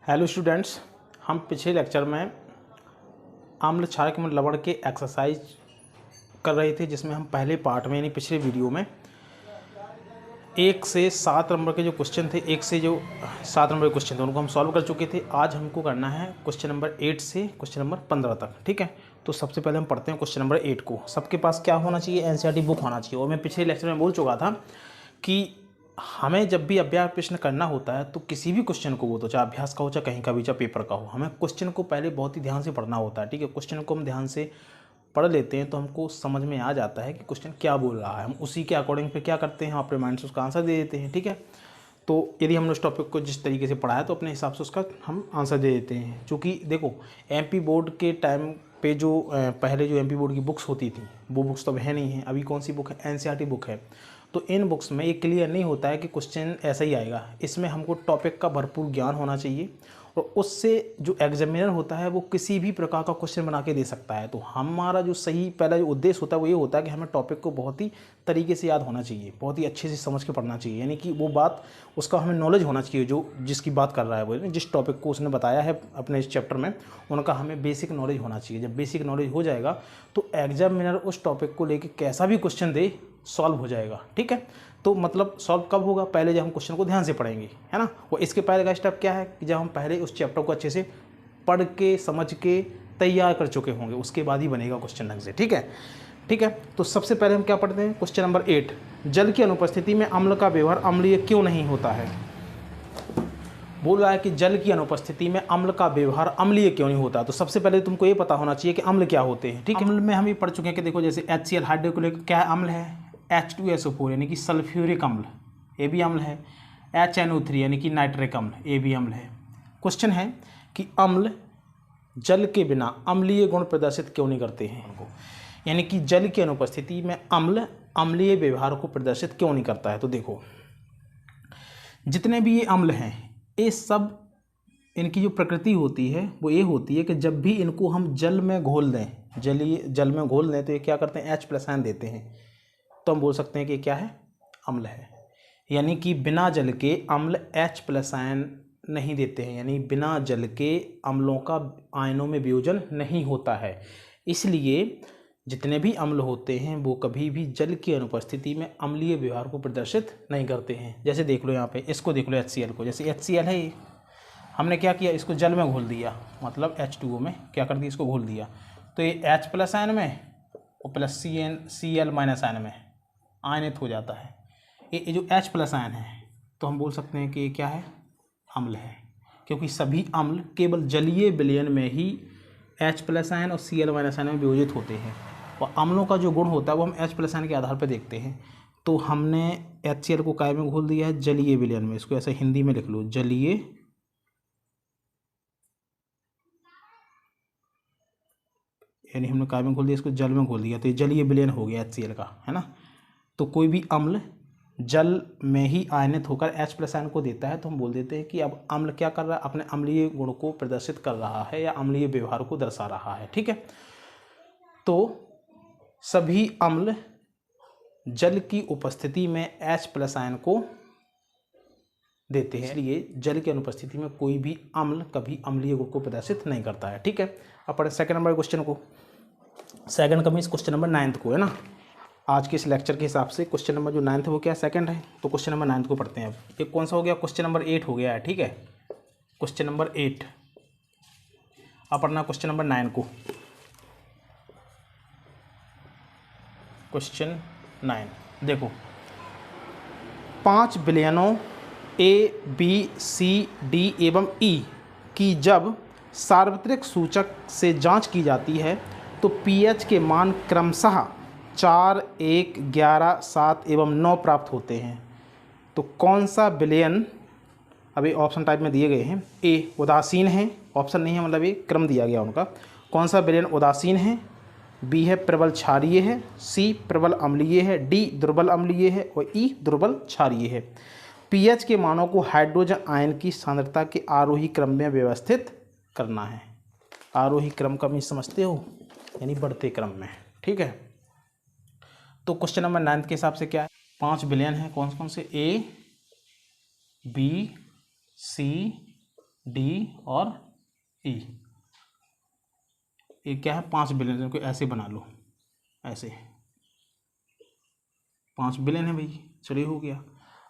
Hello students, हम पिछले lecture में आम्ल क्षारक एवं लवण के एक्सरसाइज कर रहे थे, जिसमें हम पहले पार्ट में यानी पिछले वीडियो में 1 से 7 नंबर के जो क्वेश्चन थे, 1 से जो 7 नंबर के क्वेश्चन थे उनको हम सॉल्व कर चुके थे। आज हमको करना है क्वेश्चन नंबर 8 से क्वेश्चन नंबर 15 तक। ठीक है, तो सबसे पहले हम पढ़ते हैं क्वेश्चन नंबर 8 को। सबके पास क्या होना चाहिए? एनसीईआरटी बुक होना चाहिए। और मैं पिछले लेक्चर में बोल चुका था कि हमें जब भी अभ्यास प्रश्न करना होता है तो किसी भी क्वेश्चन को, वो तो चाहे अभ्यास का हो चाहे कहीं का भी, चाहे पेपर का हो, हमें क्वेश्चन को पहले बहुत ही ध्यान से पढ़ना होता है। ठीक है, क्वेश्चन को हम ध्यान से पढ़ लेते हैं तो हमको समझ में आ जाता है कि क्वेश्चन क्या बोल रहा है। हम उसी के अकॉर्डिंग पे क्या करते हैं, हम अपने माइंड से उसका आंसर दे देते हैं। ठीक है, तो यदि हमने उस टॉपिक को जिस तरीके से पढ़ा है तो अपने हिसाब से उसका हम आंसर दे देते हैं। क्योंकि देखो, एमपी बोर्ड के टाइम पे जो पहले जो एमपी बोर्ड की बुक्स होती थी, वो बुक्स तो अब है नहीं है। अभी कौन सी बुक है? एनसीईआरटी बुक है। तो इन बुक्स में ये क्लियर नहीं होता है कि क्वेश्चन ऐसा ही आएगा। इसमें हमको टॉपिक का भरपूर ज्ञान होना चाहिए और उससे जो एग्जामिनर होता है वो किसी भी प्रकार का क्वेश्चन बना के दे सकता है। तो हमारा जो सही पहला जो उद्देश्य होता है वो ये होता है कि हमें टॉपिक को बहुत ही तरीके से याद होना चाहिए, बहुत ही अच्छे से समझ के पढ़ना चाहिए। यानी कि वो बात, उसका हमें नॉलेज होना चाहिए, जो जिसकी बात कर रहा है वो, जिस टॉपिक को उसने बताया है अपने इस चैप्टर में, उनका हमें बेसिक नॉलेज होना चाहिए। जब बेसिक नॉलेज हो जाएगा तो एग्जामिनर उस टॉपिक को लेकर कैसा भी क्वेश्चन दे, सॉल्व हो जाएगा। ठीक है, तो मतलब सॉल्व कब होगा? पहले जब हम क्वेश्चन को ध्यान से पढ़ेंगे, है ना। और इसके पहले का स्टेप क्या है कि जब हम पहले उस चैप्टर को अच्छे से पढ़ के समझ के तैयार कर चुके होंगे, उसके बाद ही बनेगा क्वेश्चन ढंग से। ठीक है, ठीक है। तो सबसे पहले हम क्या पढ़ते हैं? क्वेश्चन नंबर 8, जल की अनुपस्थिति में अम्ल का व्यवहार अम्लीय क्यों नहीं होता है? बोल रहा है कि जल की अनुपस्थिति में अम्ल का व्यवहार अम्लीय क्यों नहीं होता। तो सबसे पहले तुमको ये पता होना चाहिए कि अम्ल क्या होते हैं। ठीक है, अम्ल में हम ये पढ़ चुके हैं कि देखो, जैसे HCl हाइड्रोक्लोरिक क्या अम्ल है? H2SO4 यानी कि सल्फ्यूरिक अम्ल, ये भी अम्ल है। HNO3 यानी कि नाइट्रिक अम्ल, ये भी अम्ल है। क्वेश्चन है कि अम्ल जल के बिना अम्लीय गुण प्रदर्शित क्यों नहीं करते हैं उनको, यानी कि जल की अनुपस्थिति में अम्ल अम्लीय व्यवहार को प्रदर्शित क्यों नहीं करता है। तो देखो, जितने भी ये अम्ल हैं, ये सब, इनकी जो प्रकृति होती है वो ये होती है कि जब भी इनको हम जल में घोल दें, जल में घोल दें, तो ये क्या करते हैं? H+ आयन देते हैं। तो हम बोल सकते हैं कि क्या है? अम्ल है। यानी कि बिना जल के अम्ल H+ आयन नहीं देते हैं, यानी बिना जल के अम्लों का आयनों में वियोजन नहीं होता है। इसलिए जितने भी अम्ल होते हैं वो कभी भी जल की अनुपस्थिति में अम्लीय व्यवहार को प्रदर्शित नहीं करते हैं। जैसे देख लो यहाँ पे, इसको देख लो, HCl को। जैसे HCl है ये, हमने क्या किया? इसको जल में घोल दिया, मतलब H2O में क्या कर दिया? इसको घोल दिया। तो ये H+ आयन में और प्लस Cl- आयन में आयनित हो जाता है। ये जो H+ आयन है, तो हम बोल सकते हैं कि ये क्या है? अम्ल है। क्योंकि सभी अम्ल केवल जलीय विलयन में ही H+ आयन और Cl- आयन में वियोजित होते हैं। और अम्लों का जो गुण होता है वो हम H+ आयन के आधार पर देखते हैं। तो हमने HCl को काय में घोल दिया है? जलीय विलयन में। इसको ऐसे हिंदी में लिख लो, जलीय, यानी हमने काय में घोल दिया, इसको जल में घोल दिया, तो ये जलीय विलयन हो गया HCl का, है ना। तो कोई भी अम्ल जल में ही आयनित होकर H+ आयन को देता है, तो हम बोल देते हैं कि अब अम्ल क्या कर रहा है? अपने अम्लीय गुण को प्रदर्शित कर रहा है या अम्लीय व्यवहार को दर्शा रहा है। ठीक है, तो सभी अम्ल जल की उपस्थिति में H+ आयन को देते हैं, इसलिए जल की अनुपस्थिति में कोई भी अम्ल कभी अम्लीय गुण को प्रदर्शित नहीं करता है। ठीक है, अब पढ़े सेकंड नंबर क्वेश्चन को। सेकंड का मीन्स क्वेश्चन नंबर 9 को, है ना। आज के इस लेक्चर के हिसाब से क्वेश्चन नंबर जो 9 है वो क्या? सेकंड है। तो क्वेश्चन नंबर 9 को पढ़ते हैं। अब ये कौन सा हो गया? क्वेश्चन नंबर 8 हो गया है। ठीक है, क्वेश्चन नंबर 8। अब पढ़ना क्वेश्चन नंबर 9 को। क्वेश्चन 9 देखो, 5 विलयनों A, B, C, D एवं E की जब सार्वत्रिक सूचक से जांच की जाती है तो pH के मान क्रमशः 4, 1, 11, 7 एवं 9 प्राप्त होते हैं। तो कौन सा विलयन, अभी ऑप्शन टाइप में दिए गए हैं। ए उदासीन है, ऑप्शन नहीं है, मतलब ये क्रम दिया गया उनका। कौन सा विलयन उदासीन है? बी है प्रबल क्षारीय है, सी प्रबल अम्लीय है, डी दुर्बल अम्लीय है और ई दुर्बल क्षारीय है। पीएच के मानों को हाइड्रोजन आयन की सांद्रता के आरोही क्रम में व्यवस्थित करना है। आरोही क्रम का भी समझते हो, यानी बढ़ते क्रम में। ठीक है, तो क्वेश्चन नंबर 9 के हिसाब से क्या है? 5 विलयन है, कौन कौन से? ए, बी, सी, डी और ई। ये क्या है, 5 विलेन, इनको ऐसे बना लो, ऐसे 5 विलेन है भाई। चलिए हो गया।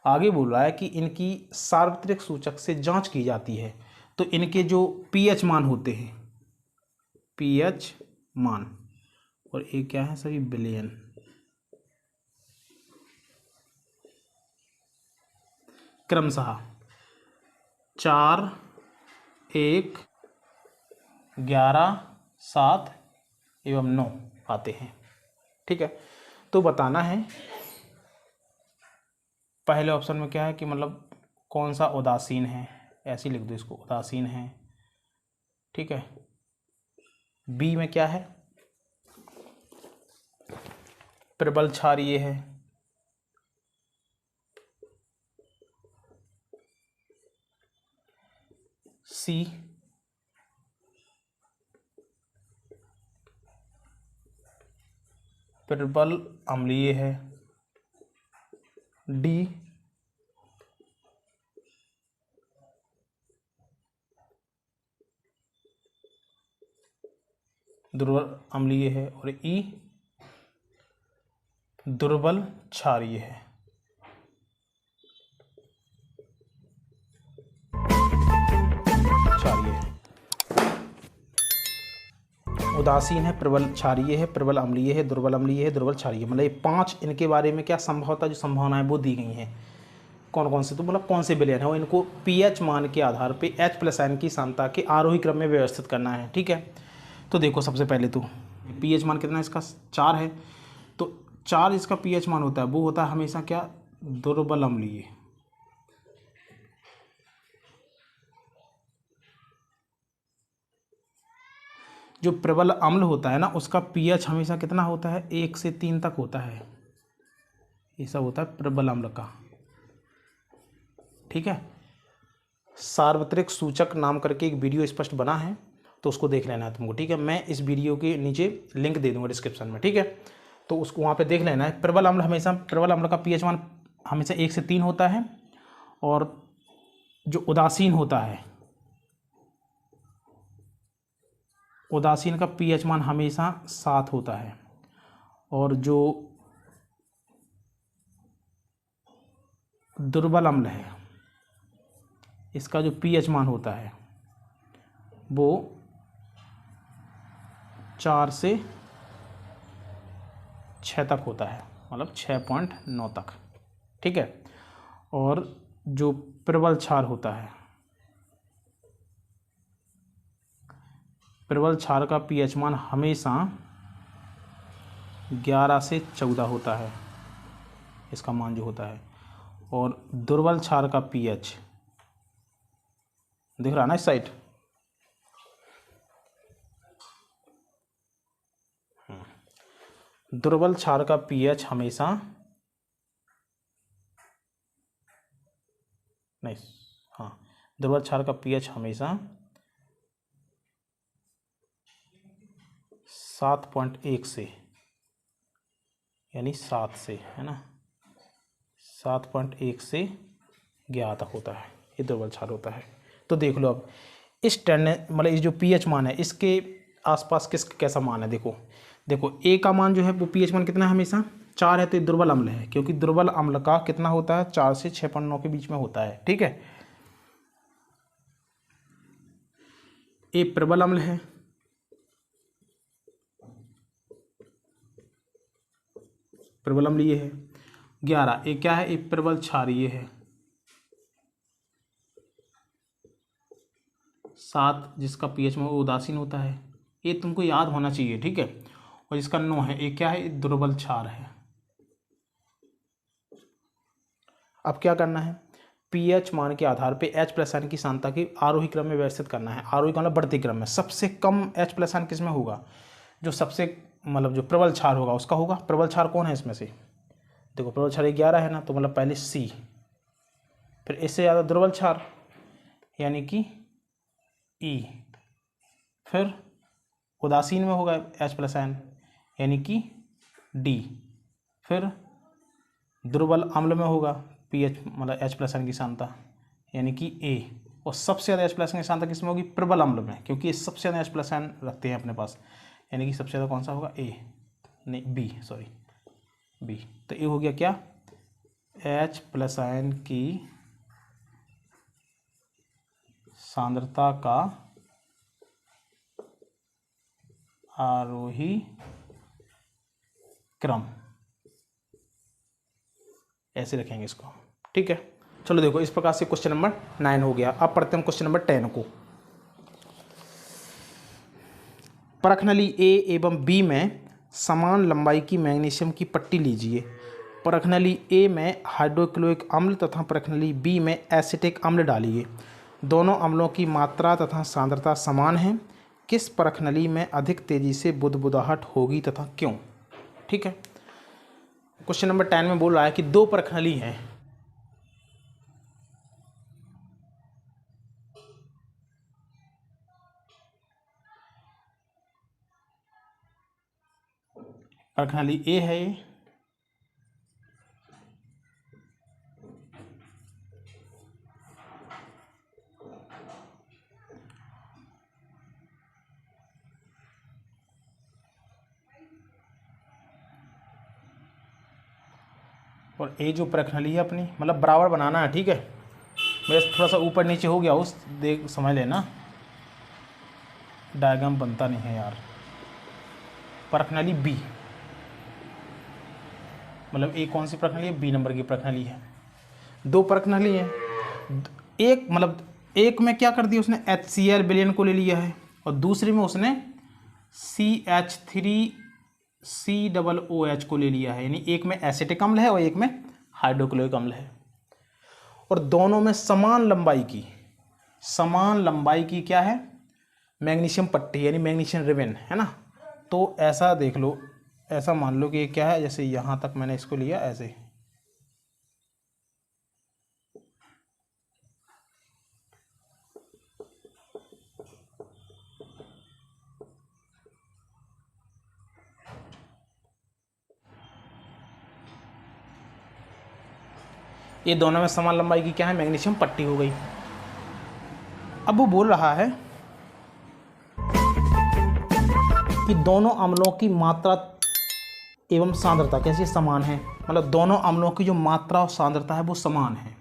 आगे बोल रहा है कि इनकी सार्वत्रिक सूचक से जांच की जाती है, तो इनके जो पीएच मान होते हैं, पीएच मान, और ये क्या है सभी बिलियन, क्रमशः 4, 1, 11, 7 एवं 9 आते हैं। ठीक है, तो बताना है पहले ऑप्शन में क्या है कि मतलब कौन सा उदासीन है, ऐसे ही लिख दो इसको, उदासीन है। ठीक है, बी में क्या है, प्रबल क्षारीय है। सी प्रबल अम्लीय है। डी दुर्बल अम्लीय है, और ई दुर्बल क्षारीय है। क्षारीय है, उदासीन है, प्रबल क्षारीय है, प्रबल अम्लीय है, दुर्बल अम्लीय है, दुर्बल क्षारीय, मतलब ये 5 इनके बारे में क्या संभवतः जो संभावनाएं वो दी गई हैं। कौन कौन से, तो मतलब कौन से विलयन है, वो इनको पीएच मान के आधार पे H+N की सांद्रता के आरोही क्रम में व्यवस्थित करना है। ठीक है, तो देखो सबसे पहले तो पीएच मान कितना है इसका, 4 है, तो 4 इसका पीएच मान होता है, वो होता है हमेशा क्या, दुर्बल अम्लीय। जो प्रबल अम्ल होता है ना, उसका पीएच हमेशा कितना होता है, 1 से 3 तक होता है, ये सब होता है प्रबल अम्ल का। ठीक है, सार्वत्रिक सूचक नाम करके एक वीडियो स्पष्ट बना है, तो उसको देख लेना है तुमको। ठीक है, मैं इस वीडियो के नीचे लिंक दे दूंगा डिस्क्रिप्शन में। ठीक है, तो उसको वहाँ पे देख लेना है। प्रबल अम्ल हमेशा, प्रबल अम्ल का पीएच मान हमेशा 1 से 3 होता है, और जो उदासीन होता है, उदासीन का पीएच मान हमेशा 7 होता है, और जो दुर्बल अम्ल है इसका जो पीएच मान होता है वो 4 से 6 तक होता है, मतलब 6.9 तक। ठीक है, और जो प्रबल क्षार होता है, प्रबल क्षार का पीएच मान हमेशा 11 से 14 होता है, इसका मान जो होता है, और दुर्बल क्षार का पीएच दिख रहा ना इस साइड, दुर्बल क्षार का पीएच हमेशा नहीं, हाँ, दुर्बल क्षार का पीएच हमेशा 7.1 से, यानी 7 से, है ना, 7.1 से 11 तक होता है, ये दुर्बल क्षार होता है। तो देख लो अब इस मतलब इस जो पीएच मान है इसके आसपास कैसा मान है, देखो देखो ए का मान जो है वो पीएच मान कितना है, हमेशा 4 है, तो ये दुर्बल अम्ल है, क्योंकि दुर्बल अम्ल का कितना होता है, 4 से 6.9 के बीच में होता है। ठीक है, ए प्रबल अम्ल है, प्रबल अम्लीय है। 11 ये क्या है, ये प्रबल क्षारीय है। 7 जिसका पीएच में उदासीन होता है, ये तुमको याद होना चाहिए। ठीक है, और जिसका 9 है ये क्या है, ये दुर्बल क्षार है। अब क्या करना है, पीएच मान के आधार पे H+N की सांद्रता की आरोही क्रम में व्यवस्थित करना है। आरोही क्रम मतलब बढ़ते क्रम में। सबसे कम H+N किस में होगा, जो सबसे मतलब जो प्रबल क्षार होगा उसका होगा। प्रबल क्षार कौन है इसमें से, देखो प्रबल क्षार 11 है ना, तो मतलब पहले C, फिर इससे ज़्यादा दुर्बल क्षार यानी कि E, फिर उदासीन में होगा H+N यानी कि D, फिर दुर्बल अम्ल में होगा पीएच मतलब H+N की सांद्रता यानी कि A, और सबसे ज़्यादा H प्लस की सांद्रता किसमें होगी, प्रबल अम्ल में, क्योंकि ये सबसे ज़्यादा H प्लस आयन रखते हैं अपने पास, यानी कि सबसे ज़्यादा कौन सा होगा, ए नहीं बी, सॉरी बी। तो ये हो गया क्या, H प्लस आयन की सांद्रता का आरोही क्रम, ऐसे रखेंगे इसको, ठीक है। चलो देखो, इस प्रकार से क्वेश्चन नंबर 9 हो गया। अब पढ़ते हैं क्वेश्चन नंबर 10 को। परखनली ए एवं बी में समान लंबाई की मैग्नीशियम की पट्टी लीजिए। परखनली ए में हाइड्रोक्लोरिक अम्ल तथा परखनली बी में एसिटिक अम्ल डालिए। दोनों अम्लों की मात्रा तथा सांद्रता समान है। किस परखनली में अधिक तेजी से बुदबुदाहट होगी तथा क्यों? ठीक है, क्वेश्चन नंबर 10 में बोल रहा है कि दो परखनली हैं, परखनली ए है ये, और ए जो परखनली है अपनी, मतलब बराबर बनाना है, ठीक है। मेरे थोड़ा सा ऊपर नीचे हो गया उस, देख समझ लेना, डायग्राम बनता नहीं है यार। परखनली बी, मतलब ए कौन सी परखनली है, बी नंबर की परखनली है। दो परखनली है, एक मतलब एक में क्या कर दिया उसने, HCl विलयन को ले लिया है, और दूसरे में उसने CH3COOH को ले लिया है, यानी एक में एसिटिक अम्ल है और एक में हाइड्रोक्लोरिक अम्ल है, और दोनों में समान लंबाई की क्या है, मैग्नीशियम पट्टी, यानी मैग्नीशियम रिबन है ना। तो ऐसा देख लो, ऐसा मान लो कि ये क्या है, जैसे यहाँ तक मैंने इसको लिया ऐसे, ये दोनों में समान लंबाई की क्या है, मैग्नीशियम पट्टी हो गई। अब वो बोल रहा है कि दोनों अम्लों की मात्रा एवं सांद्रता कैसी समान है, मतलब दोनों अम्लों की जो मात्रा और सांद्रता है वो समान है,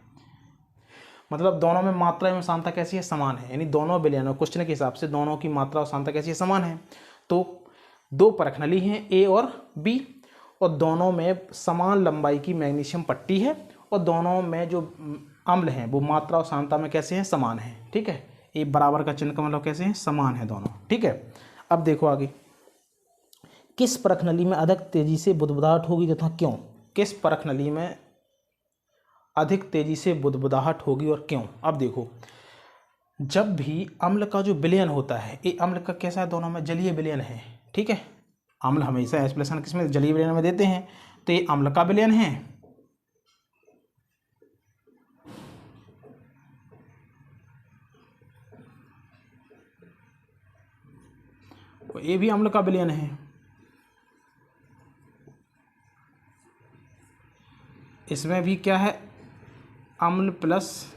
मतलब दोनों में मात्रा एवं सांद्रता कैसी है, समान है, यानी दोनों विलयनों, क्वेश्चन के हिसाब से दोनों की मात्रा और सांद्रता कैसी है, समान है। तो दो परखनली हैं ए और बी, और दोनों में समान लंबाई की मैग्नीशियम पट्टी है, और दोनों में जो अम्ल हैं वो मात्रा और सांद्रता में कैसे हैं, समान है, ठीक है। ए बराबर का चिन्ह का मतलब कैसे हैं, समान है दोनों, ठीक है। अब देखो आगे, किस परखनली में अधिक तेजी से बुदबुदाहट होगी तथा क्यों? किस परखनली में अधिक तेजी से बुदबुदाहट होगी और क्यों? अब देखो, जब भी अम्ल का जो विलयन होता है, ये अम्ल का कैसा है, दोनों में जलीय विलयन है, ठीक है। अम्ल हमेशा H प्लस किसमें, जलीय विलयन में देते हैं, तो ये अम्ल का विलयन है, और ये भी अम्ल का विलयन है। इसमें भी क्या है, अम्ल प्लस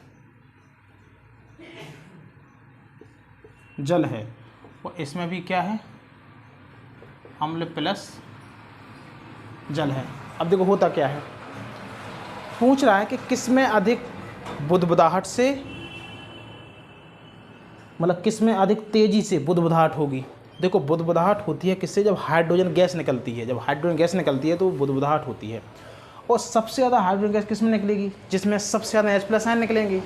जल है, और इसमें भी क्या है, अम्ल प्लस जल है। अब देखो होता क्या है, पूछ रहा है कि किसमें अधिक बुदबुदाहट से, मतलब किसमें अधिक तेजी से बुदबुदाहट होगी। देखो बुदबुदाहट होती है किससे, जब हाइड्रोजन गैस निकलती है, जब हाइड्रोजन गैस निकलती है तो बुदबुदाहट होती है, और सबसे ज़्यादा हाइड्रोजन गैस किसमें निकलेगी, जिसमें सबसे ज़्यादा H प्लस आयन निकलेंगे,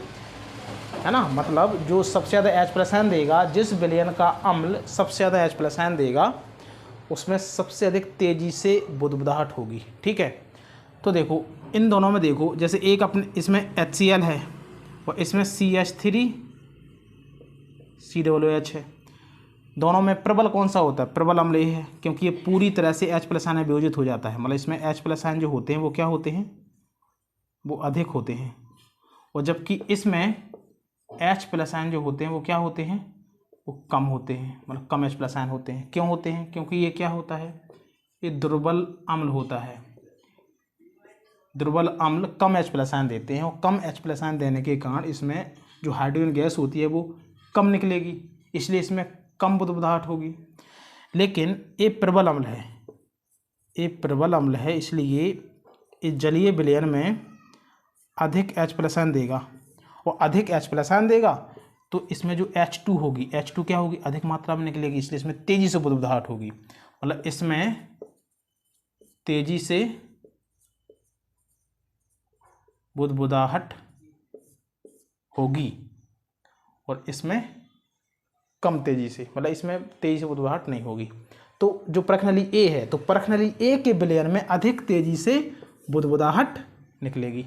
है ना। मतलब जो सबसे ज़्यादा H प्लस आयन देगा, जिस विलयन का अम्ल सबसे ज़्यादा H प्लस आयन देगा, उसमें सबसे अधिक तेज़ी से बुदबुदाहट होगी, ठीक है। तो देखो इन दोनों में देखो, जैसे एक अपने इसमें HCl है और इसमें CH3COOH है, दोनों में प्रबल कौन सा होता है, प्रबल अम्ल ये है, क्योंकि ये पूरी तरह से H प्लस आयन में वियोजित हो जाता है, मतलब इसमें H प्लस आयन जो होते हैं वो क्या होते हैं, वो अधिक होते हैं, और जबकि इसमें H प्लस आयन जो होते हैं वो क्या होते हैं, वो कम होते हैं, मतलब कम H प्लस आयन होते हैं। क्यों होते हैं, क्योंकि ये क्या होता है, ये दुर्बल अम्ल होता है, दुर्बल अम्ल कम H प्लस आयन देते हैं, और कम H प्लस आयन देने के कारण इसमें जो हाइड्रोजन गैस होती है वो कम निकलेगी, इसलिए इसमें कम बुदबुदाहट होगी। लेकिन ये प्रबल अम्ल है, ये प्रबल अम्ल है, इसलिए इस जलीय विलयन में अधिक H+N देगा, और अधिक H+N देगा तो इसमें जो H2 होगी, H2 क्या होगी, अधिक मात्रा में निकलेगी, इसलिए इसमें तेजी से बुदबुदाहट होगी। मतलब इसमें तेजी से बुदबुदाहट होगी और इसमें कम तेजी से, मतलब इसमें तेजी से बुदबुदाहट नहीं होगी। तो जो प्रश्नली ए है, तो प्रश्नली ए के विलयन में अधिक तेजी से बुदबुदाहट निकलेगी,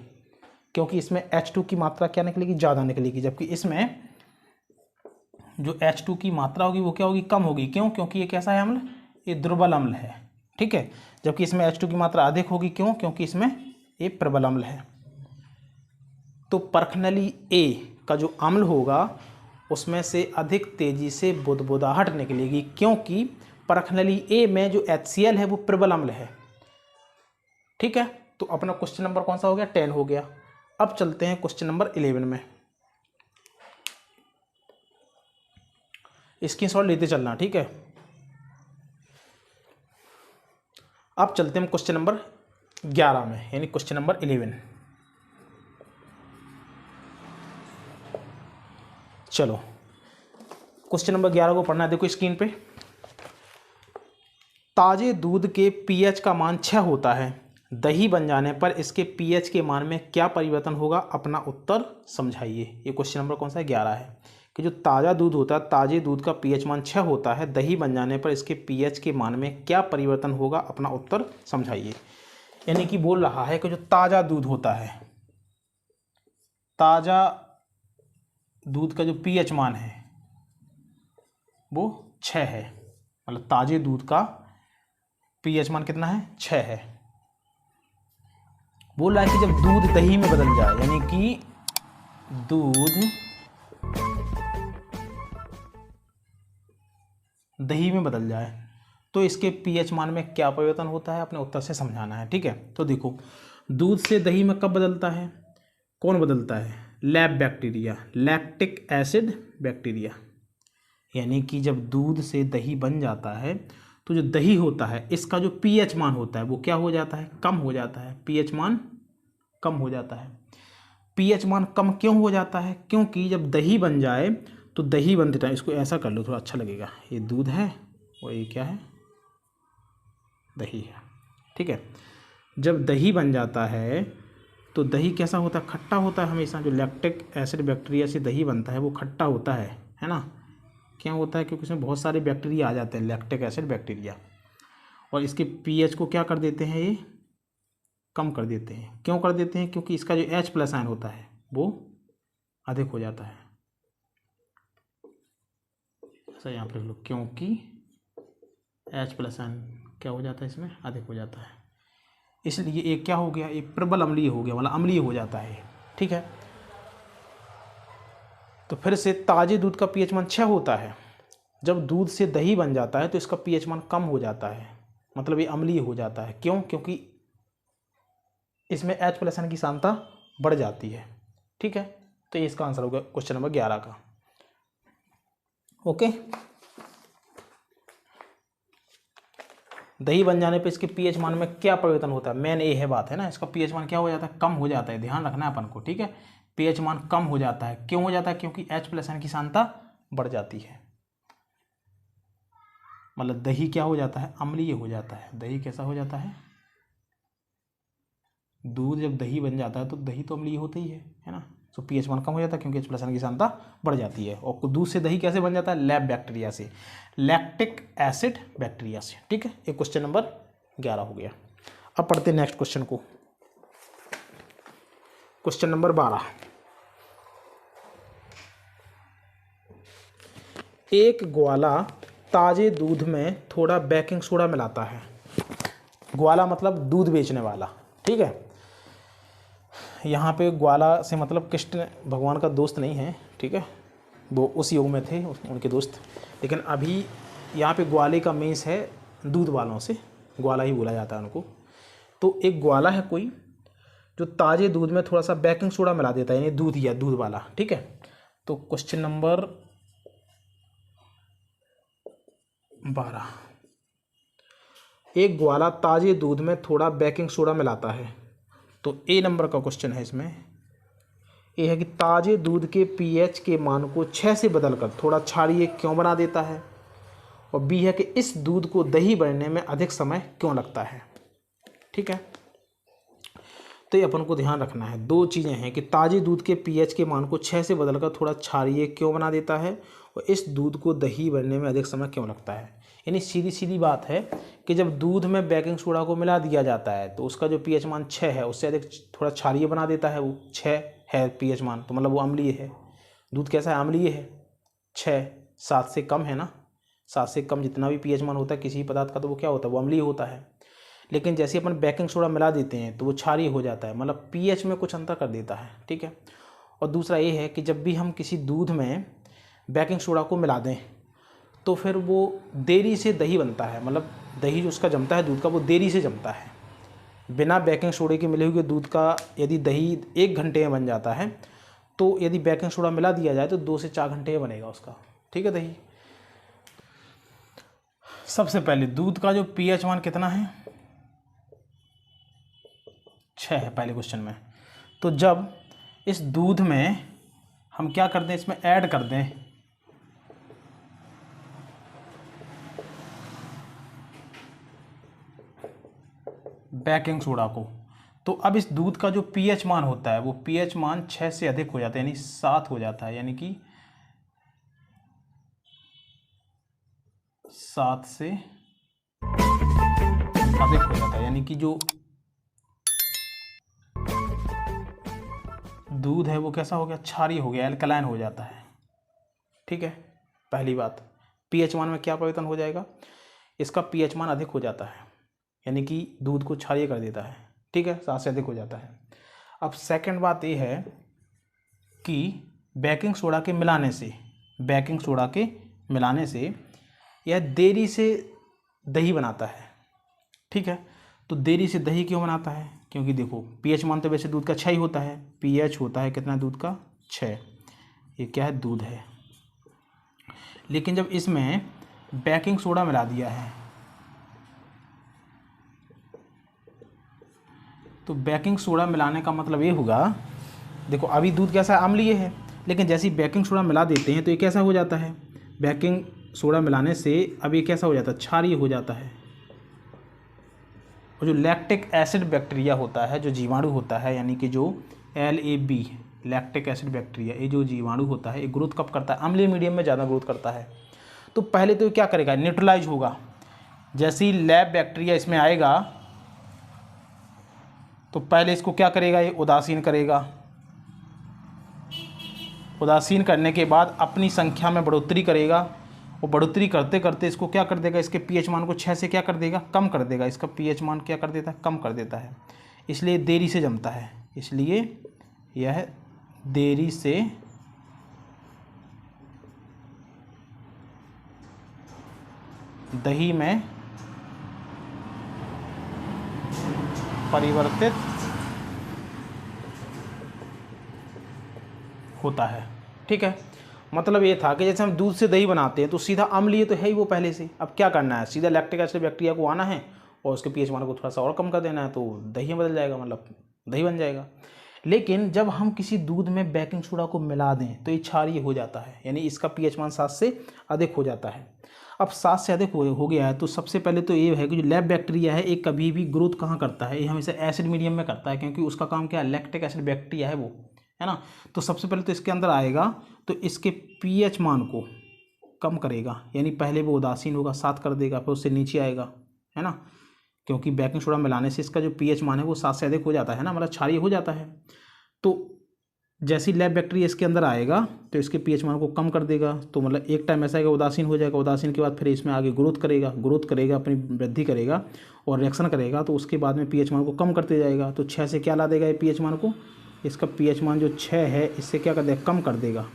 क्योंकि इसमें H2 की मात्रा क्या निकलेगी, ज़्यादा निकलेगी, जबकि इसमें जो H2 की मात्रा होगी वो क्या होगी, कम होगी। क्यों? क्योंकि ये कैसा है अम्ल, ये दुर्बल अम्ल है, ठीक है। जबकि इसमें H2 की मात्रा अधिक होगी, क्यों? क्योंकि इसमें ये प्रबल अम्ल है। तो प्रश्नली ए का जो अम्ल होगा उसमें से अधिक तेजी से बुदबुदाहट निकलेगी, क्योंकि प्रश्नली ए में जो HCl है वो प्रबल अम्ल है, ठीक है। तो अपना क्वेश्चन नंबर कौन सा हो गया, 10 हो गया। अब चलते हैं क्वेश्चन नंबर 11 में। स्क्रीनशॉट लेते चलना, ठीक है। अब चलते हैं क्वेश्चन नंबर 11 में, यानी क्वेश्चन नंबर 11। चलो क्वेश्चन नंबर 11 को पढ़ना है, देखो स्क्रीन पे। ताजे दूध के पीएच का मान 6 होता है, दही बन जाने पर इसके पीएच के मान में क्या परिवर्तन होगा, अपना उत्तर समझाइए। ये क्वेश्चन नंबर कौन सा है, 11 है, कि जो ताज़ा दूध होता है, ताजे दूध का पीएच मान 6 होता है, दही बन जाने पर इसके पीएच के मान में क्या परिवर्तन होगा, अपना उत्तर समझाइए। यानी कि बोल रहा है कि जो ताज़ा दूध होता है, ताज़ा दूध का जो पीएच मान है वो 6 है, मतलब ताजे दूध का पीएच मान कितना है, 6 है। बोल रहा है कि जब दूध दही में बदल जाए, यानी कि दूध दही में बदल जाए तो इसके पीएच मान में क्या परिवर्तन होता है, अपने उत्तर से समझाना है, ठीक है। तो देखो, दूध से दही में कब बदलता है, कौन बदलता है, lab bacteria, lactic acid bacteria. यानी कि जब दूध से दही बन जाता है तो जो दही होता है इसका जो पीएच मान होता है वो क्या हो जाता है, कम हो जाता है, पीएच मान कम हो जाता है। पीएच मान कम क्यों हो जाता है, क्योंकि जब दही बन जाए तो दही बनते टाइम, इसको ऐसा कर लो थोड़ा अच्छा लगेगा, ये दूध है और ये क्या है, दही है, ठीक है। जब दही बन जाता है तो दही कैसा होता है, खट्टा होता है हमेशा। जो लैक्टिक एसिड बैक्टीरिया से दही बनता है वो खट्टा होता है ना। क्या होता है, क्योंकि उसमें बहुत सारे बैक्टीरिया आ जाते हैं, लैक्टिक एसिड बैक्टीरिया, और इसके पीएच को क्या कर देते हैं, ये कम कर देते हैं। क्यों कर देते हैं, क्योंकि इसका जो H+ होता है वो अधिक हो जाता है। ऐसा यहाँ पर लिख लो, क्योंकि H+ क्या हो जाता है, इसमें अधिक हो जाता है, इसलिए ये क्या हो गया, ये प्रबल अम्लीय हो गया, मतलब अम्लीय हो जाता है, ठीक है। तो फिर से ताजे दूध का पीएच मान 6 होता है, जब दूध से दही बन जाता है तो इसका पीएच मान कम हो जाता है, मतलब ये अम्लीय हो जाता है। क्यों? क्योंकि इसमें H+ की सांद्रता बढ़ जाती है, ठीक है। तो ये इसका आंसर होगा क्वेश्चन नंबर 11 का, ओके। दही बन जाने पे इसके पीएच मान में क्या परिवर्तन होता है, मेन ये है बात है ना, इसका पीएच मान क्या हो जाता है, कम हो जाता है, ध्यान रखना है अपन को, ठीक है। पीएच मान कम हो जाता है, क्यों हो जाता है, क्योंकि H+ की सांद्रता बढ़ जाती है, मतलब दही क्या हो जाता है, अम्लीय हो जाता है। दही कैसा हो जाता है, दूध जब दही बन जाता है तो दही तो अम्लीय होता ही है ना। तो पीएच मान कम हो जाता है क्योंकि H+ की सांद्रता बढ़ जाती है। और दूध से दही कैसे बन जाता है, लैब बैक्टीरिया से, लैक्टिक एसिड बैक्टीरिया से, ठीक है। ये क्वेश्चन नंबर 11 हो गया। अब पढ़ते हैं नेक्स्ट क्वेश्चन को, क्वेश्चन नंबर 12। एक ग्वाला ताजे दूध में थोड़ा बेकिंग सोडा मिलाता है। ग्वाला मतलब दूध बेचने वाला, ठीक है। यहाँ पे ग्वाला से मतलब कृष्ण भगवान का दोस्त नहीं है, ठीक है, वो उस युग में थे उनके दोस्त, लेकिन अभी यहाँ पे ग्वाले का मीन्स है दूध वालों से, ग्वाला ही बोला जाता है उनको। तो एक ग्वाला है कोई जो ताजे दूध में थोड़ा सा बेकिंग सोडा मिला देता है, यानी दूध या दूध वाला, ठीक है। तो क्वेश्चन नंबर 12, एक ग्वाला ताजे दूध में थोड़ा बेकिंग सोडा मिलाता है। तो ए नंबर का क्वेश्चन है इसमें, ये है कि ताजे दूध के पीएच के मान को 6 से बदलकर थोड़ा क्षारीय क्यों बना देता है। और बी है कि इस दूध को दही बनने में अधिक समय क्यों लगता है। ठीक है, तो ये अपन को ध्यान रखना है। दो चीज़ें हैं कि ताजे दूध के पीएच के मान को 6 से बदलकर थोड़ा क्षारीय क्यों बना देता है और इस दूध को दही बनने में अधिक समय क्यों लगता है। यानी सीधी सीधी बात है कि जब दूध में बेकिंग सोडा को मिला दिया जाता है तो उसका जो पीएच मान 6 है उससे अधिक थोड़ा क्षारीय बना देता है। वो 6 है पीएच मान, तो मतलब वो अम्लीय है। दूध कैसा है, अम्लीय है। 6 7 से कम है ना, 7 से कम जितना भी पीएच मान होता है किसी पदार्थ का तो वो क्या होता है, वो अम्लीय होता है। लेकिन जैसे अपन बेकिंग सोडा मिला देते हैं तो वो क्षारीय हो जाता है, मतलब पीएच में कुछ अंतर कर देता है। ठीक है, और दूसरा ये है कि जब भी हम किसी दूध में बेकिंग सोडा को मिला दें तो फिर वो देरी से दही बनता है, मतलब दही जो उसका जमता है दूध का वो देरी से जमता है। बिना बेकिंग सोडे के मिले हुए दूध का यदि दही 1 घंटे में बन जाता है तो यदि बेकिंग सोडा मिला दिया जाए तो 2 से 4 घंटे में बनेगा उसका। ठीक है, दही। सबसे पहले दूध का जो पीएच मान कितना है, 6 है पहले क्वेश्चन में। तो जब इस दूध में हम क्या कर दें, इसमें ऐड कर दें बेकिंग सोडा को, तो अब इस दूध का जो पीएच मान होता है वो पीएच मान 6 से अधिक हो जाता है, यानी 7 हो जाता है। यानी कि 7 से अधिक हो जाता है, यानी कि जो दूध है वो कैसा हो गया, क्षारीय हो गया, एल्कलाइन हो जाता है। ठीक है, पहली बात। पीएच मान में क्या परिवर्तन हो जाएगा, इसका पीएच मान अधिक हो जाता है, यानी कि दूध को क्षारीय कर देता है। ठीक है, 7 से अधिक हो जाता है। अब सेकंड बात ये है कि बेकिंग सोडा के मिलाने से यह देरी से दही बनाता है। ठीक है, तो देरी से दही क्यों बनाता है, क्योंकि देखो पीएच मान तो वैसे दूध का 6 ही होता है। पीएच होता है कितना दूध का, 6। ये क्या है, दूध है। लेकिन जब इसमें बेकिंग सोडा मिला दिया है तो बेकिंग सोडा मिलाने का मतलब ये होगा, देखो अभी दूध कैसा है, अम्लीय है, लेकिन जैसे ही बेकिंग सोडा मिला देते हैं तो ये कैसा हो जाता है, बेकिंग सोडा मिलाने से अब ये कैसा हो जाता है, क्षारीय हो जाता है। और जो लैक्टिक एसिड बैक्टीरिया होता है, जो जीवाणु होता है, यानी कि जो LAB लैक्टिक एसिड बैक्टीरिया, ये जो जीवाणु होता है ये ग्रोथ कब करता है, अम्लीय मीडियम में ज़्यादा ग्रोथ करता है। तो पहले तो क्या करेगा, न्यूट्रलाइज होगा। जैसे ही लैब बैक्टीरिया इसमें आएगा तो पहले इसको क्या करेगा, ये उदासीन करेगा। उदासीन करने के बाद अपनी संख्या में बढ़ोतरी करेगा, और बढ़ोतरी करते करते इसको क्या कर देगा, इसके पीएच मान को 6 से क्या कर देगा, कम कर देगा। इसका पीएच मान क्या कर देता है, कम कर देता है। इसलिए देरी से जमता है, इसलिए यह देरी से दही में परिवर्तित होता है। ठीक है, मतलब ये था कि जैसे हम दूध से दही बनाते हैं तो सीधा अम्लीय तो है ही वो पहले से। अब क्या करना है, सीधा लैक्टिक एसिड बैक्टीरिया को आना है और उसके पीएच मान को थोड़ा सा और कम कर देना है, तो दही बदल जाएगा, मतलब दही बन जाएगा। लेकिन जब हम किसी दूध में बेकिंग सोडा को मिला दें तो ये क्षारीय हो जाता है, यानी इसका पीएच मान 7 से अधिक हो जाता है। अब 7 से अधिक हो गया है तो सबसे पहले तो ये है कि जो लैब बैक्टीरिया है एक कभी भी ग्रोथ कहाँ करता है, ये हमेशा एसिड मीडियम में करता है, क्योंकि उसका काम क्या है, लैक्टिक एसिड बैक्टीरिया है वो, है ना। तो सबसे पहले तो इसके अंदर आएगा तो इसके पीएच मान को कम करेगा, यानी पहले वो उदासीन होगा, 7 कर देगा, फिर उससे नीचे आएगा, है ना, क्योंकि बेकिंग सोडा मिलाने से इसका जो पीएच मान है वो 7 से अधिक हो जाता है ना, मतलब क्षारीय हो जाता है। तो जैसे लैब बैक्टीरिया इसके अंदर आएगा तो इसके पीएच मान को कम कर देगा, तो मतलब एक टाइम ऐसा आएगा उदासीन हो जाएगा। उदासीन के बाद फिर इसमें आगे ग्रोथ करेगा, अपनी वृद्धि करेगा और रिएक्शन करेगा, तो उसके बाद में पीएच मान को कम करते जाएगा। तो 6 से क्या ला देगा ये पीएच मान को, इसका पीएच मान जो 6 है इससे क्या कर देगा, कम कर देगा,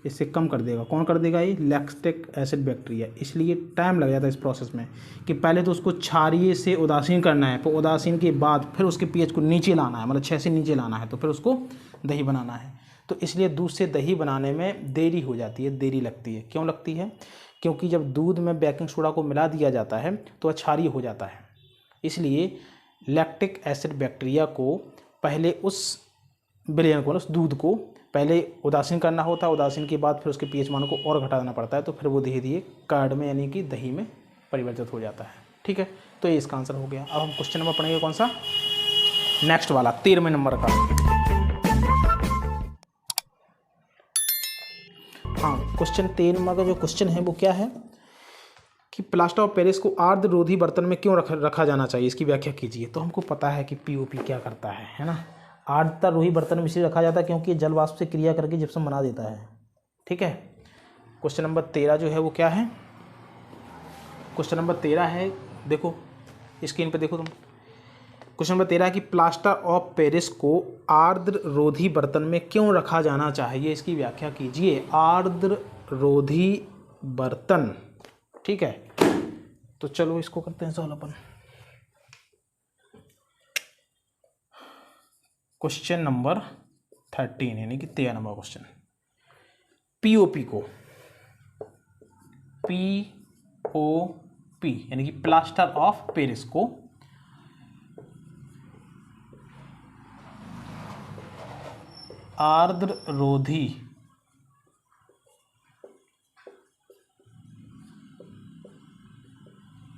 इससे कम कर देगा। कौन कर देगा, ये लैक्टिक एसिड बैक्टीरिया। इसलिए टाइम लग जाता है इस प्रोसेस में कि पहले तो उसको क्षारीय से उदासीन करना है, फिर उदासीन के बाद फिर उसके पीएच को नीचे लाना है, मतलब 6 से नीचे लाना है, तो फिर उसको दही बनाना है। तो इसलिए दूध से दही बनाने में देरी हो जाती है, देरी लगती है। क्यों लगती है? क्योंकि जब दूध में बेकिंग सोडा को मिला दिया जाता है तो क्षारीय हो जाता है। इसलिए लैक्टिक एसिड बैक्टीरिया को पहले उस विलयन को, उस दूध को पहले उदासीन करना होता है, उदासीन के बाद फिर उसके पीएच मान को और घटा देना पड़ता है, तो फिर वो धीरे धीरे कर्ड में यानी कि दही में परिवर्तित हो जाता है। ठीक है, तो ये इसका आंसर हो गया। अब हम क्वेश्चन नंबर पढ़ेंगे कौन सा, नेक्स्ट वाला 13वें नंबर का। हाँ, क्वेश्चन 13 नंबर का जो क्वेश्चन है वो क्या है कि प्लास्टर ऑफ पेरिस को आर्द्ररोधी बर्तन में क्यों रखा जाना चाहिए, इसकी व्याख्या कीजिए। तो हमको पता है कि पीओपी क्या करता है ना। आर्द्ररोधी बर्तन में इसलिए रखा जाता है क्योंकि जल वाष्प से क्रिया करके जिप्सम बना देता है। ठीक है, क्वेश्चन नंबर 13 जो है वो क्या है, क्वेश्चन नंबर 13 है, देखो स्क्रीन पे देखो तुम। क्वेश्चन नंबर 13 कि प्लास्टर ऑफ पेरिस को आर्द्ररोधी बर्तन में क्यों रखा जाना चाहिए, इसकी व्याख्या कीजिए। आर्द्ररोधी बर्तन, ठीक है, तो चलो इसको करते हैं सॉल्व अपन। क्वेश्चन नंबर 13 यानी कि 13 नंबर क्वेश्चन, पीओपी को, पीओपी यानी कि प्लास्टर ऑफ पेरिस को आर्द्ररोधी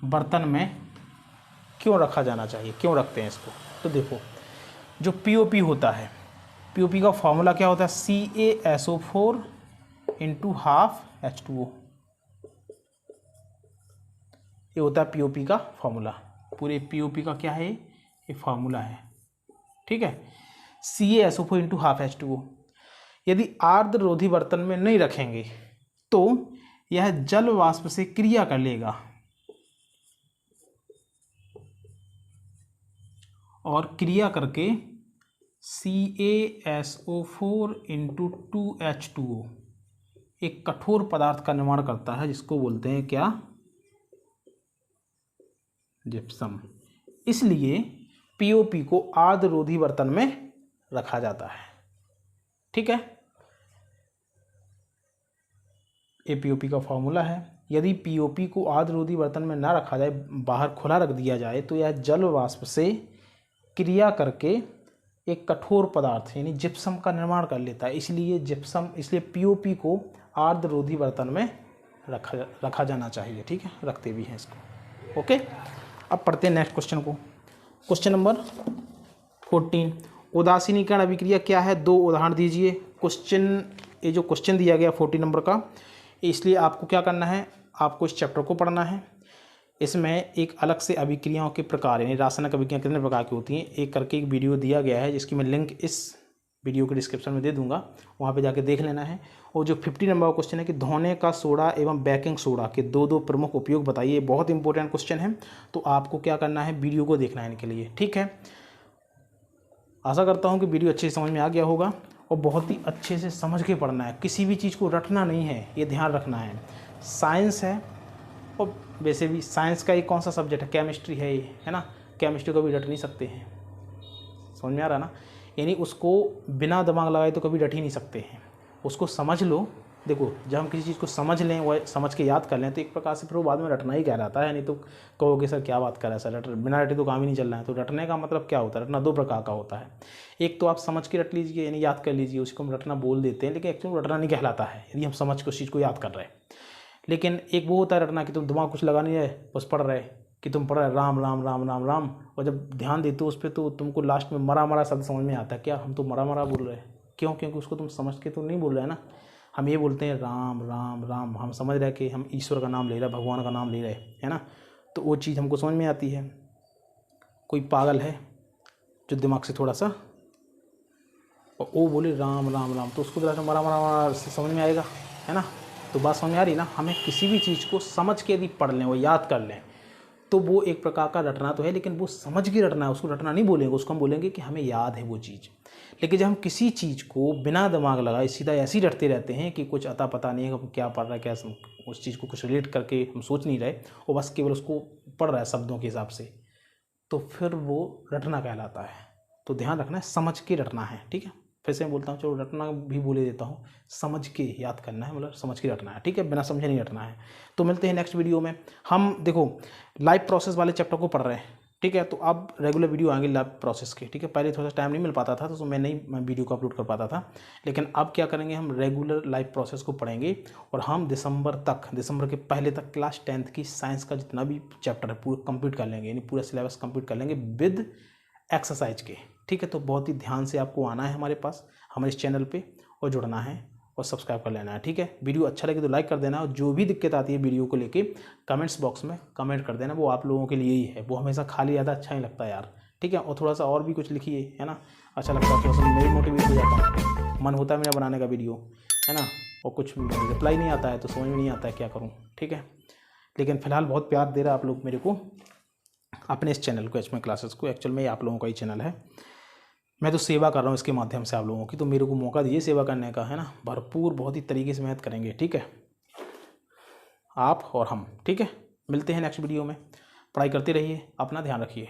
बर्तन में क्यों रखा जाना चाहिए, क्यों रखते हैं इसको। तो देखो, जो पीओपी होता है, पीओपी का फॉर्मूला क्या होता है, CaSO4 × ½ H2O, ये होता है पीओपी का फॉर्मूला। पूरे पीओपी का क्या है, ये फॉर्मूला है। ठीक है, CaSO4 × ½ H2O। यदि आर्द्ररोधी बर्तन में नहीं रखेंगे तो यह जल वाष्प से क्रिया कर लेगा और क्रिया करके CaSO4 × 2H2O एक कठोर पदार्थ का निर्माण करता है, जिसको बोलते हैं क्या, जिप्सम। इसलिए पीओपी को आर्द्ररोधी बर्तन में रखा जाता है। ठीक है, ये पीओपी का फॉर्मूला है। यदि पीओपी को आर्द्ररोधी बर्तन में ना रखा जाए, बाहर खुला रख दिया जाए, तो यह जल वाष्प से क्रिया करके एक कठोर पदार्थ यानी जिप्सम का निर्माण कर लेता है। इसलिए जिप्सम, इसलिए पीओपी को आर्द्ररोधी बर्तन में रखा जाना चाहिए। ठीक है, रखते भी हैं इसको। ओके, अब पढ़ते हैं नेक्स्ट क्वेश्चन को। क्वेश्चन नंबर 14, उदासीनीकरण अभिक्रिया क्या है, 2 उदाहरण दीजिए। क्वेश्चन, ये जो क्वेश्चन दिया गया 14 नंबर का, इसलिए आपको क्या करना है, आपको इस चैप्टर को पढ़ना है। इसमें एक अलग से अभिक्रियाओं के प्रकार यानी रासायनिक अभिक्रिया कितने प्रकार की होती हैं, एक करके एक वीडियो दिया गया है, जिसकी मैं लिंक इस वीडियो के डिस्क्रिप्शन में दे दूंगा, वहाँ पे जाके देख लेना है। और जो 50 नंबर का क्वेश्चन है कि धोने का सोडा एवं बेकिंग सोडा के 2 प्रमुख उपयोग बताइए, बहुत इंपॉर्टेंट क्वेश्चन है। तो आपको क्या करना है, वीडियो को देखना है इनके लिए। ठीक है, आशा करता हूँ कि वीडियो अच्छे से समझ में आ गया होगा और बहुत ही अच्छे से समझ के पढ़ना है, किसी भी चीज़ को रटना नहीं है, ये ध्यान रखना है। साइंस है, और वैसे भी साइंस का एक कौन सा सब्जेक्ट है, केमिस्ट्री है ये, है ना। केमिस्ट्री को भी रट नहीं सकते हैं, समझ में आ रहा ना। यानी उसको बिना दिमाग लगाए तो कभी रट ही नहीं सकते हैं, उसको समझ लो। देखो, जब हम किसी चीज़ को समझ लें, वह समझ के याद कर लें, तो एक प्रकार से फिर वो बाद में रटना ही कहलाता है। नहीं तो कहोगे सर क्या बात कर रहा है सर, बिना रटे तो काम ही नहीं चल रहा है। तो रटने का मतलब क्या होता है, रटना 2 प्रकार का होता है। एक तो आप समझ के रट लीजिए यानी याद कर लीजिए, उसको हम रटना बोल देते हैं, लेकिन एक्चुअली रटना नहीं कहलाता है यदि हम समझ के उस चीज़ को याद कर रहे हैं। लेकिन एक वो होता है रटना कि तुम दिमाग कुछ लगा नहीं रहे, बस पढ़ रहे, कि तुम पढ़ रहे राम राम राम राम राम, और जब ध्यान देते हो उस पर तो तुमको लास्ट में मरा मरा शब्द समझ में आता है। क्या हम तो मरा मरा बोल रहे हैं, क्यों, क्योंकि उसको तुम समझ के तो नहीं बोल रहे हैं ना। हम ये बोलते हैं राम राम राम, हम समझ रहे हैं कि हम ईश्वर का नाम ले रहे हैं, भगवान का नाम ले रहे हैं, है ना। तो वो चीज़ हमको समझ में आती है। कोई पागल है जो दिमाग से थोड़ा सा, और वो बोले राम राम राम, तो उसको जरा मरा मरा मरा से समझ में आएगा, है ना। तो बात समझ में आ रही ना। हमें किसी भी चीज़ को समझ के यदि पढ़ लें, वो याद कर लें, तो वो एक प्रकार का रटना तो है, लेकिन वो समझ के रटना है, उसको रटना नहीं बोलेंगे, उसको हम बोलेंगे कि हमें याद है वो चीज़। लेकिन जब हम किसी चीज़ को बिना दिमाग लगाए सीधा ऐसे ही रटते रहते हैं कि कुछ अता पता नहीं है हम क्या पढ़ रहा है, क्या उस चीज़ को कुछ रिलेट करके हम सोच नहीं रहे, और बस केवल उसको पढ़ रहा है शब्दों के हिसाब से, तो फिर वो रटना कहलाता है। तो ध्यान रखना है, समझ के रटना है। ठीक है, फिर से मैं बोलता हूँ, चलो रटना भी बोले देता हूँ, समझ के याद करना है, मतलब समझ के रटना है, ठीक है, बिना समझे नहीं रटना है। तो मिलते हैं नेक्स्ट वीडियो में। हम देखो लाइव प्रोसेस वाले चैप्टर को पढ़ रहे हैं, ठीक है, तो अब रेगुलर वीडियो आएंगे लाइव प्रोसेस के, ठीक है। पहले थोड़ा सा टाइम नहीं मिल पाता था तो मैं नहीं वीडियो को अपलोड कर पाता था, लेकिन अब क्या करेंगे, हम रेगुलर लाइव प्रोसेस को पढ़ेंगे और हम दिसंबर के पहले तक क्लास 10th की साइंस का जितना भी चैप्टर है पूरा कंप्लीट कर लेंगे, यानी पूरा सिलेबस कंप्लीट कर लेंगे विद एक्सरसाइज के, ठीक है। तो बहुत ही ध्यान से आपको आना है हमारे पास, हमारे इस चैनल पे, और जुड़ना है और सब्सक्राइब कर लेना है, ठीक है। वीडियो अच्छा लगे तो लाइक कर देना, और जो भी दिक्कत आती है वीडियो को लेके कमेंट्स बॉक्स में कमेंट कर देना, वो आप लोगों के लिए ही है, वो हमेशा खाली ज़्यादा अच्छा नहीं लगता यार, ठीक है। और थोड़ा सा और भी कुछ लिखिए, है ना, अच्छा लगता है, थोड़ा सा मेरी मोटिवेट हो जाता है, मन होता है मेरा बनाने का वीडियो, है ना। और कुछ रिप्लाई नहीं आता है तो समझ में नहीं आता है क्या करूँ, ठीक है। लेकिन फ़िलहाल बहुत प्यार दे रहा है आप लोग मेरे को, अपने इस चैनल को, एचएम क्लासेस को। एक्चुअल में ये आप लोगों का ही चैनल है, मैं तो सेवा कर रहा हूँ इसके माध्यम से आप लोगों की, तो मेरे को मौका दीजिए सेवा करने का, है ना। भरपूर बहुत ही तरीके से मेहनत करेंगे, ठीक है, आप और हम, ठीक है। मिलते हैं नेक्स्ट वीडियो में, पढ़ाई करते रहिए, अपना ध्यान रखिए।